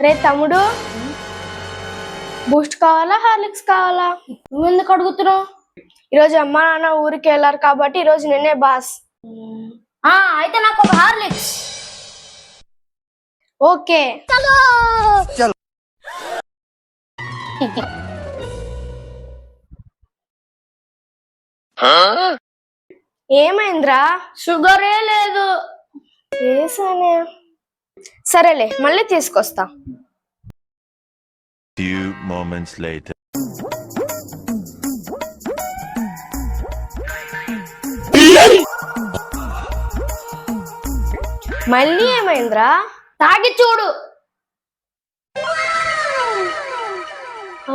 రే తమ్ముడు, బూస్ట్ కావాలా హార్లిక్స్ కావాలా? నువ్వెందుకు అడుగుతున్నావు? ఈరోజు అమ్మా నాన్న ఊరికి వెళ్ళారు కాబట్టి ఈరోజు నేనే బాస్. అయితే నాకు ఒక హార్లిక్స్. ఓకే. ఏమైందిరా? షుగరే లేదు. వేసానే. సరేలే, మళ్ళీ తీసుకొస్తా. Few moments later. మళ్ళీ ఏమైందిరా? తాగి చూడు.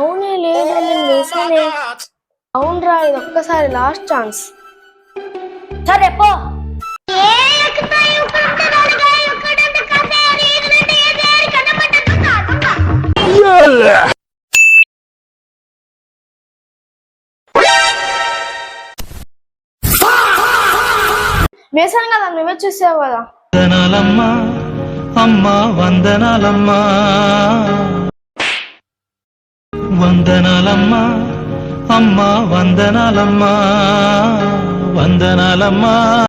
అవునే, లేదు నేను వేసానే. అవునరా, ఇది ఒక్కసారి లాస్ట్ ఛాన్స్. సరే పో. వేసాను కదా, నువ్వే చూసావు కదా. వందనాలమ్మా అమ్మా, వందనాలమ్మా, వందనాలమ్మా అమ్మా, వందనాలమ్మా, వందనాలమ్మా.